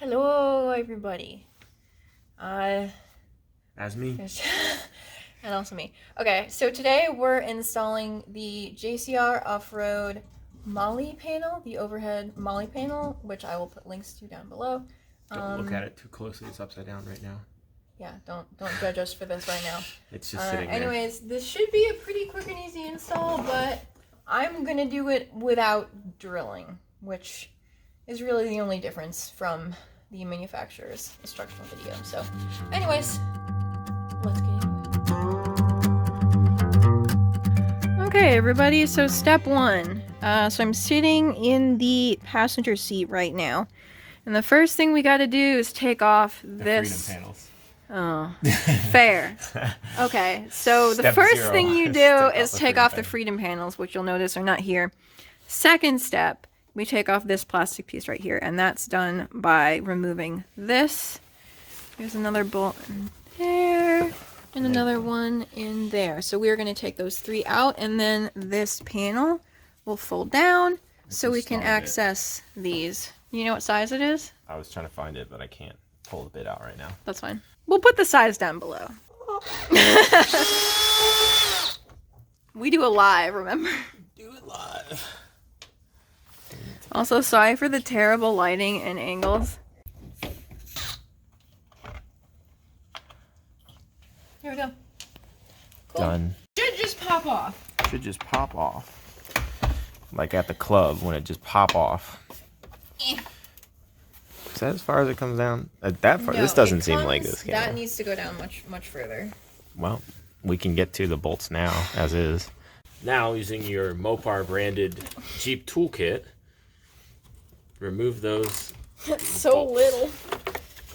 Hello, everybody. As me. And also me. Okay, so today we're installing the JCR off-road Molle panel, the overhead Molle panel, which I will put links to down below. Don't look at it too closely. It's upside down right now. Yeah, don't judge us for this right now. It's just sitting there. Anyways, this should be a pretty quick and easy install, but I'm gonna do it without drilling, which is really the only difference from the manufacturer's instructional video. So, anyways, let's get into it. Okay, everybody, so step one. So I'm sitting in the passenger seat right now. And the first thing we gotta do is take off this. Freedom panels. Oh, fair. Okay, so the Step first 0 thing you is do take is off the take freedom off the panels. freedom panels, which you'll notice are not here. Second step, we take off this plastic piece right here, and that's done by removing this. There's another bolt in there, and another one in there. So we're going to take those three out, and then this panel will fold down so we can access these. You know what size it is? I was trying to find it, but I can't pull the bit out right now. That's fine. We'll put the size down below. We do a live, remember? Do it live. Also, sorry for the terrible lighting and angles. Here we go. Cool. Done. Should just pop off. Should just pop off. Like at the club when it just pop off. Is that as far as it comes down? That far? No, This doesn't it seem like comes- this camera. That needs to go down much further. Well, we can get to the bolts now, as is. Now, using your Mopar branded Jeep toolkit, remove those. That's so little.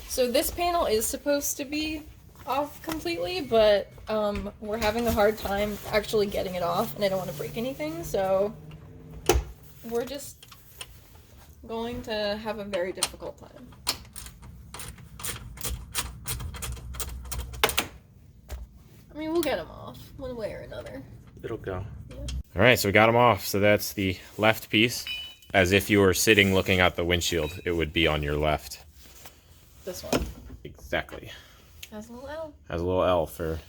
So this panel is supposed to be off completely, but we're having a hard time actually getting it off, and I don't want to break anything, so we're just going to have a very difficult time. I mean, we'll get them off one way or another. It'll go. Yeah. All right, so we got them off. So that's the left piece. As if you were sitting looking out the windshield, it would be on your left. This one Exactly. has a little L. Has a little L for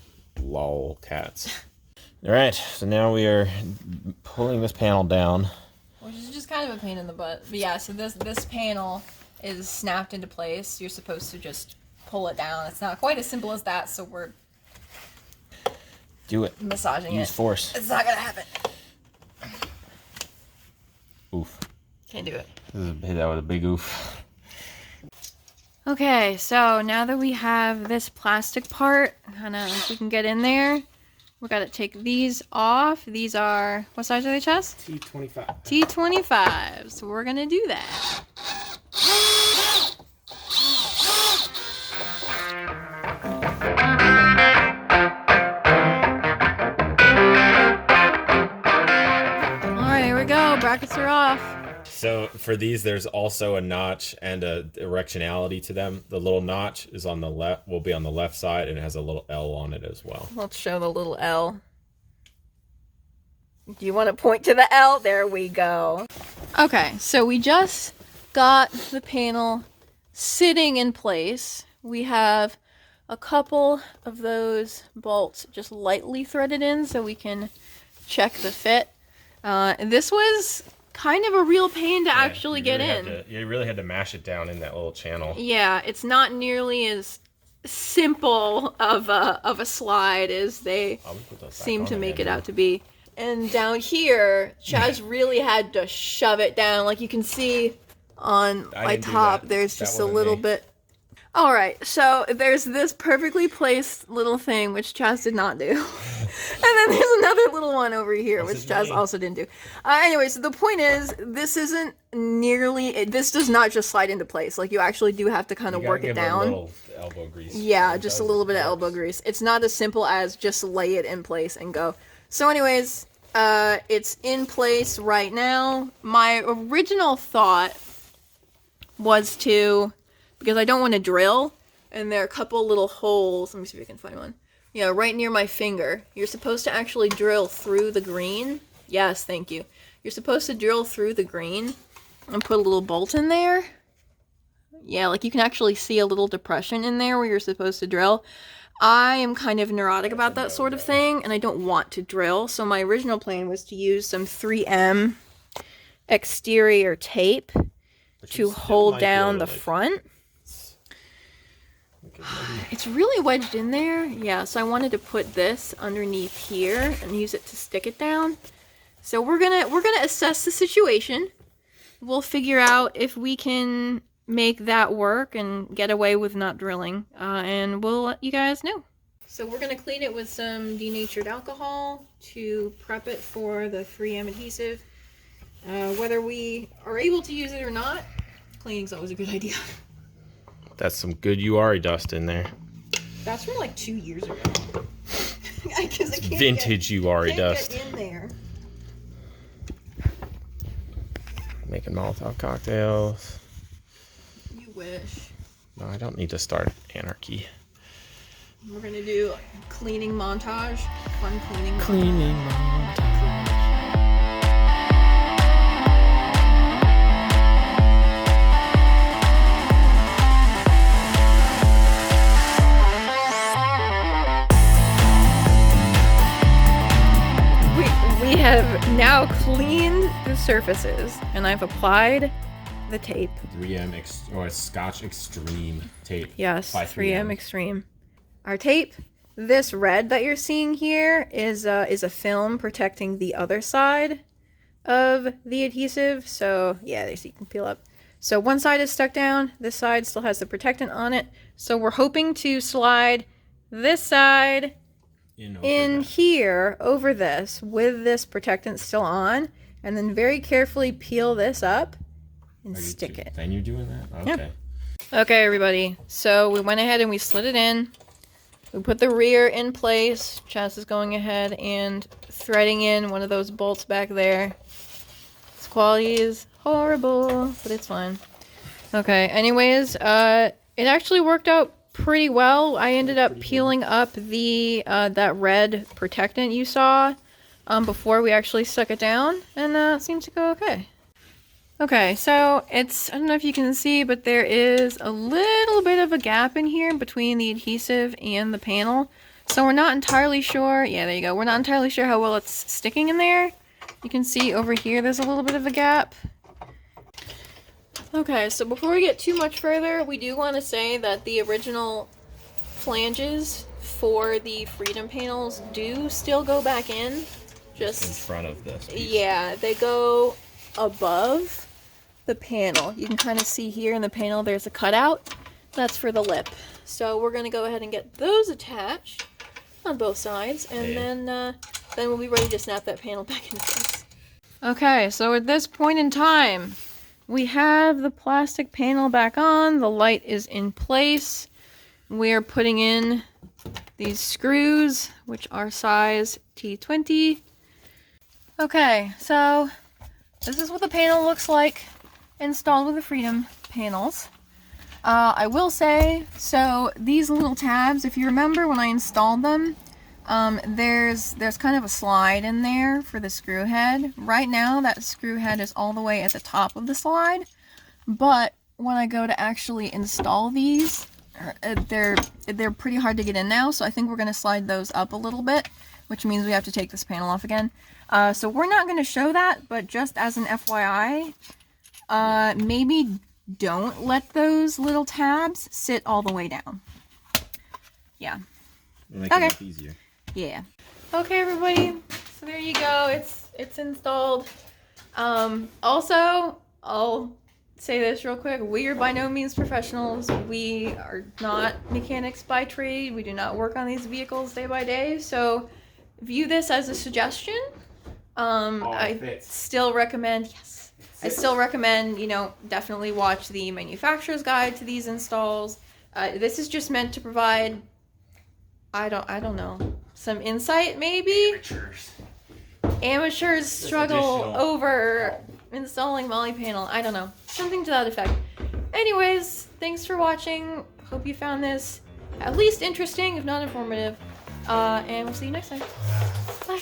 lol cats. All right, so now we are pulling this panel down. Which is just kind of a pain in the butt. But yeah, so this panel is snapped into place. You're supposed to just pull it down. It's not quite as simple as that, so we're Do it. massaging Use it. force. It's not gonna happen. Oof. Can't do it. Hit that with a big oof. Okay, so now that we have this plastic part, kind of, if we can get in there, we gotta take these off. These are, what size are they, Chess? T25. T25. So we're gonna do that. Alright, here we go. Brackets are off. So for these, there's also a notch and a directionality to them. The little notch is on the left, will be on the left side, and it has a little L on it as well. Let's show the little L. Do you want to point to the L? There we go. Okay, so we just got the panel sitting in place. We have a couple of those bolts just lightly threaded in so we can check the fit. This was kind of a real pain to actually get in. You really had to mash it down in that little channel. Yeah, it's not nearly as simple of a slide as they seem to make it out to be. And down here, Chaz really had to shove it down. Like you can see on my top, there's just a little bit. All right, so there's this perfectly placed little thing, which Chaz did not do. And then there's another little one over here, which Chaz also didn't do. Anyways, the point is, this isn't nearly, this does not just slide into place. Like, you actually do have to kind of work it down. A little elbow grease. Yeah, just a little bit of elbow grease. It's not as simple as just lay it in place and go. So anyways, it's in place right now. My original thought was to, because I don't want to drill, and there are a couple little holes. Let me see if I can find one. Yeah, right near my finger. You're supposed to actually drill through the green. Yes, thank you. You're supposed to drill through the green and put a little bolt in there. Yeah, like you can actually see a little depression in there where you're supposed to drill. I am kind of neurotic about that sort of thing, and I don't want to drill. So my original plan was to use some 3M exterior tape to hold down the front. It's really wedged in there. Yeah, so I wanted to put this underneath here and use it to stick it down. So we're gonna assess the situation. We'll figure out if we can make that work and get away with not drilling, and we'll let you guys know. So we're gonna clean it with some denatured alcohol to prep it for the 3M adhesive. Whether we are able to use it or not, cleaning's always a good idea. That's some good URI dust in there. That's from like 2 years ago. I can't vintage URI dust. Get in there. Making Molotov cocktails. You wish. No, I don't need to start anarchy. We're gonna do cleaning montage. Fun cleaning montage. Cleaning montage. We have now cleaned the surfaces, and I've applied the tape. 3M or Scotch Extreme tape. Yes, 3M Extreme. Our tape, this red that you're seeing here, is a film protecting the other side of the adhesive. So yeah, you can peel up. So one side is stuck down. This side still has the protectant on it. So we're hoping to slide this side in here over this with this protectant still on, and then very carefully peel this up and stick it. And you're doing that? Okay. Yeah. Okay, everybody. So we went ahead and we slid it in. We put the rear in place. Chaz is going ahead and threading in one of those bolts back there. This quality is horrible, but it's fine. Okay, anyways, it actually worked out pretty well. I ended up peeling up the that red protectant you saw before we actually stuck it down, and it seemed to go okay. Okay, so I don't know if you can see, but there is a little bit of a gap in here between the adhesive and the panel. So we're not entirely sure. Yeah, there you go. We're not entirely sure how well it's sticking in there. You can see over here there's a little bit of a gap. Okay, so before we get too much further, we do want to say that the original flanges for the Freedom panels do still go back in. Just in front of this piece. Yeah, they go above the panel. You can kind of see here in the panel there's a cutout. That's for the lip. So we're going to go ahead and get those attached on both sides, and then we'll be ready to snap that panel back into place. Okay, so at this point in time, we have the plastic panel back on. The light is in place. We're putting in these screws, which are size T20. Okay, so this is what the panel looks like installed with the Freedom panels. I will say, so these little tabs, if you remember when I installed them, there's kind of a slide in there for the screw head. Right now that screw head is all the way at the top of the slide, but when I go to actually install these, they're pretty hard to get in now, so I think we're going to slide those up a little bit, which means we have to take this panel off again. So we're not going to show that, but just as an FYI, maybe don't let those little tabs sit all the way down. Yeah. Make it easier. Yeah. Okay, everybody. So there you go. It's installed. Also, I'll say this real quick. We are by no means professionals. We are not mechanics by trade. We do not work on these vehicles day by day. So view this as a suggestion. I still recommend, I still recommend, definitely watch the manufacturer's guide to these installs. This is just meant to provide, I don't know, some insight maybe? Amateurs struggle over installing Molle Panel. I don't know. Something to that effect. Anyways, thanks for watching. Hope you found this at least interesting, if not informative. And we'll see you next time. Bye.